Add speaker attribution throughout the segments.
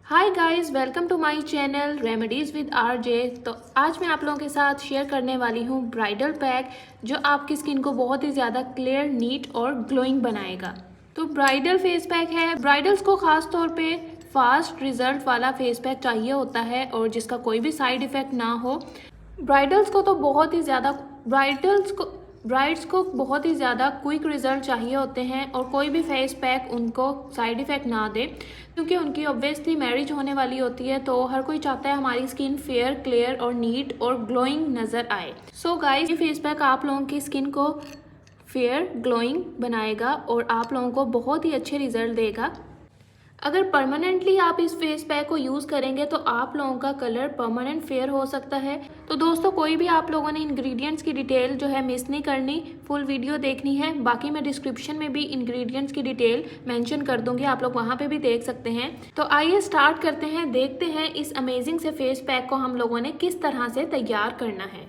Speaker 1: Hi guys, welcome to my channel remedies with RJ. तो आज मैं आप लोगों के साथ शेयर करने वाली हूँ ब्राइडल पैक जो आपकी स्किन को बहुत ही ज़्यादा क्लियर, नीट और ग्लोइंग बनाएगा। तो ब्राइडल फेस पैक है। ब्राइडल्स को ख़ास तौर पे फास्ट रिजल्ट वाला फेस पैक चाहिए होता है और जिसका कोई भी साइड इफ़ेक्ट ना हो। ब्राइड्स को बहुत ही ज़्यादा क्विक रिजल्ट चाहिए होते हैं और कोई भी फेस पैक उनको साइड इफ़ेक्ट ना दे, क्योंकि उनकी ऑब्वियसली मैरिज होने वाली होती है। तो हर कोई चाहता है हमारी स्किन फेयर, क्लियर और नीट और ग्लोइंग नज़र आए। सो गाइस, ये फेस पैक आप लोगों की स्किन को फेयर, ग्लोइंग बनाएगा और आप लोगों को बहुत ही अच्छे रिजल्ट देगा। अगर परमानेंटली आप इस फेस पैक को यूज़ करेंगे तो आप लोगों का कलर परमानेंट फेयर हो सकता है। तो दोस्तों, कोई भी आप लोगों ने इंग्रेडिएंट्स की डिटेल जो है मिस नहीं करनी, फुल वीडियो देखनी है। बाकी मैं डिस्क्रिप्शन में भी इंग्रेडिएंट्स की डिटेल मेंशन कर दूंगी, आप लोग वहाँ पे भी देख सकते हैं। तो आइए स्टार्ट करते हैं, देखते हैं इस अमेजिंग से फेस पैक को हम लोगों ने किस तरह से तैयार करना है।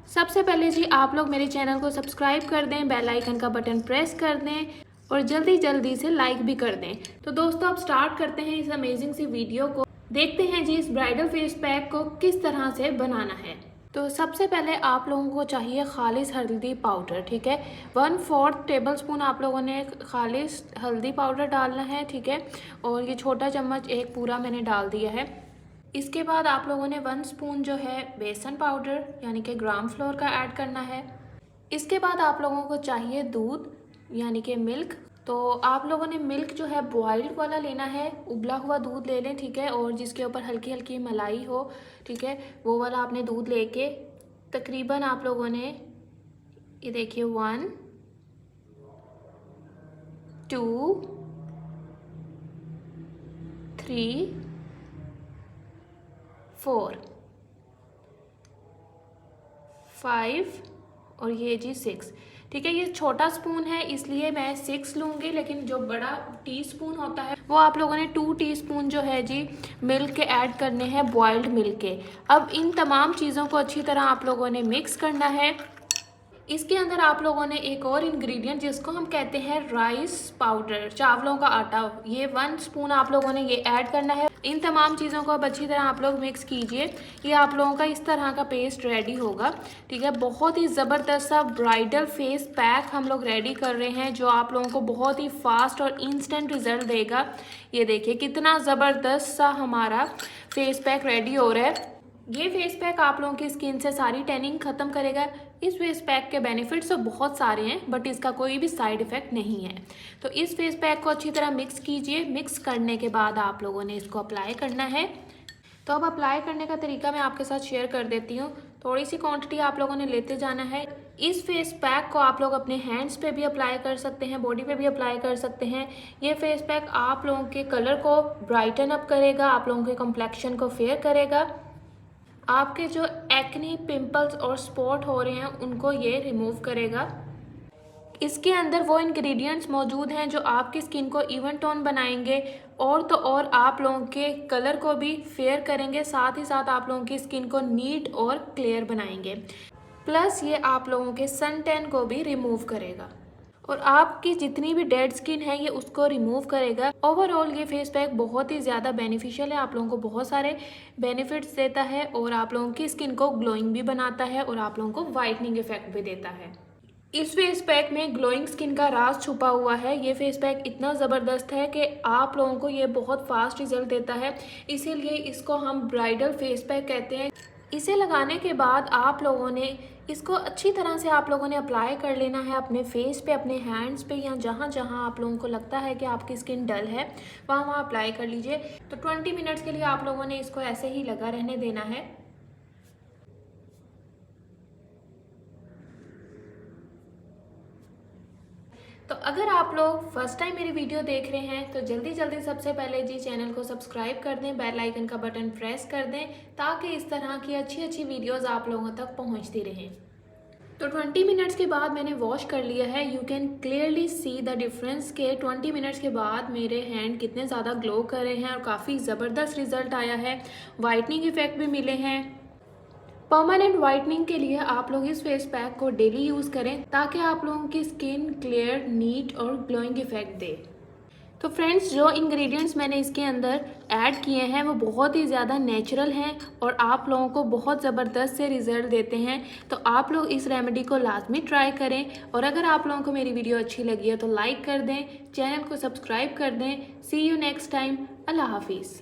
Speaker 1: सबसे पहले जी, आप लोग मेरे चैनल को सब्सक्राइब कर दें, बेल आइकन का बटन प्रेस कर दें और जल्दी जल्दी से लाइक भी कर दें। तो दोस्तों, अब स्टार्ट करते हैं इस अमेजिंग सी वीडियो को। देखते हैं जी इस ब्राइडल फेस पैक को किस तरह से बनाना है। तो सबसे पहले आप लोगों को चाहिए खालिस हल्दी पाउडर। ठीक है, 1/4 टेबल स्पून आप लोगों ने खालिस हल्दी पाउडर डालना है। ठीक है, और ये छोटा चम्मच एक पूरा मैंने डाल दिया है। इसके बाद आप लोगों ने 1 स्पून जो है बेसन पाउडर यानी कि ग्राम फ्लोर का ऐड करना है। इसके बाद आप लोगों को चाहिए दूध यानी कि मिल्क। तो आप लोगों ने मिल्क जो है बॉइल्ड वाला लेना है, उबला हुआ दूध ले लें। ठीक है, और जिसके ऊपर हल्की हल्की मलाई हो। ठीक है, वो वाला आपने दूध लेके तकरीबन आप लोगों ने ये देखिए 1 2 3 4 5 और ये जी 6। ठीक है, ये छोटा स्पून है इसलिए मैं 6 लूँगी, लेकिन जो बड़ा टीस्पून होता है वो आप लोगों ने 2 टीस्पून जो है जी मिल्क के ऐड करने हैं, बॉइल्ड मिल्क के। अब इन तमाम चीज़ों को अच्छी तरह आप लोगों ने मिक्स करना है। इसके अंदर आप लोगों ने एक और इंग्रेडिएंट जिसको हम कहते हैं राइस पाउडर, चावलों का आटा, ये 1 स्पून आप लोगों ने ये ऐड करना है। इन तमाम चीज़ों को अब अच्छी तरह आप लोग मिक्स कीजिए। ये आप लोगों का इस तरह का पेस्ट रेडी होगा। ठीक है, बहुत ही ज़बरदस्त सा ब्राइडल फेस पैक हम लोग रेडी कर रहे हैं जो आप लोगों को बहुत ही फास्ट और इंस्टेंट रिजल्ट देगा। ये देखिए कितना ज़बरदस्त सा हमारा फेस पैक रेडी हो रहा है। ये फेस पैक आप लोगों की स्किन से सारी टैनिंग ख़त्म करेगा। इस फेस पैक के बेनिफिट्स तो बहुत सारे हैं, बट इसका कोई भी साइड इफ़ेक्ट नहीं है। तो इस फेस पैक को अच्छी तरह मिक्स कीजिए। मिक्स करने के बाद आप लोगों ने इसको अप्लाई करना है। तो अब अप्लाई करने का तरीका मैं आपके साथ शेयर कर देती हूँ। थोड़ी सी क्वांटिटी आप लोगों ने लेते जाना है। इस फेस पैक को आप लोग अपने हैंड्स पे भी अप्लाई कर सकते हैं, बॉडी पे भी अप्लाई कर सकते हैं। ये फेस पैक आप लोगों के कलर को ब्राइटन अप करेगा, आप लोगों के कम्प्लेक्शन को फेयर करेगा। आपके जो एक्ने, पिंपल्स और स्पॉट हो रहे हैं उनको ये रिमूव करेगा। इसके अंदर वो इंग्रेडिएंट्स मौजूद हैं जो आपकी स्किन को इवन टोन बनाएंगे और तो और आप लोगों के कलर को भी फेयर करेंगे, साथ ही साथ आप लोगों की स्किन को नीट और क्लियर बनाएंगे। प्लस ये आप लोगों के सन टैन को भी रिमूव करेगा और आपकी जितनी भी डेड स्किन है ये उसको रिमूव करेगा। ओवरऑल ये फेस पैक बहुत ही ज़्यादा बेनिफिशियल है, आप लोगों को बहुत सारे बेनिफिट्स देता है और आप लोगों की स्किन को ग्लोइंग भी बनाता है और आप लोगों को वाइटनिंग इफेक्ट भी देता है। इस फेस पैक में ग्लोइंग स्किन का राज छुपा हुआ है। ये फेस पैक इतना ज़बरदस्त है कि आप लोगों को ये बहुत फास्ट रिजल्ट देता है, इसीलिए इसको हम ब्राइडल फेस पैक कहते हैं। इसे लगाने के बाद आप लोगों ने इसको अच्छी तरह से आप लोगों ने अप्लाई कर लेना है अपने फेस पे, अपने हैंड्स पे, या जहाँ जहाँ आप लोगों को लगता है कि आपकी स्किन डल है वहाँ वहाँ अप्लाई कर लीजिए। तो 20 मिनट्स के लिए आप लोगों ने इसको ऐसे ही लगा रहने देना है। तो अगर आप लोग फर्स्ट टाइम मेरी वीडियो देख रहे हैं तो जल्दी जल्दी सबसे पहले जी चैनल को सब्सक्राइब कर दें, बेल आइकन का बटन प्रेस कर दें ताकि इस तरह की अच्छी अच्छी वीडियोस आप लोगों तक पहुंचती रहें। तो 20 मिनट्स के बाद मैंने वॉश कर लिया है। You can clearly see the difference के 20 मिनट्स के बाद मेरे हैंड कितने ज़्यादा ग्लो कर रहे हैं और काफ़ी ज़बरदस्त रिजल्ट आया है। वाइटनिंग इफेक्ट भी मिले हैं। परमानेंट वाइटनिंग के लिए आप लोग इस फेस पैक को डेली यूज़ करें ताकि आप लोगों की स्किन क्लियर, नीट और ग्लोइंग इफेक्ट दे। तो फ्रेंड्स जो इंग्रेडिएंट्स मैंने इसके अंदर ऐड किए हैं वो बहुत ही ज़्यादा नेचुरल हैं और आप लोगों को बहुत ज़बरदस्त से रिज़ल्ट देते हैं। तो आप लोग इस रेमेडी को लाजमी ट्राई करें और अगर आप लोगों को मेरी वीडियो अच्छी लगी है तो लाइक कर दें, चैनल को सब्सक्राइब कर दें। सी यू नेक्स्ट टाइम। अल्लाह हाफिज़।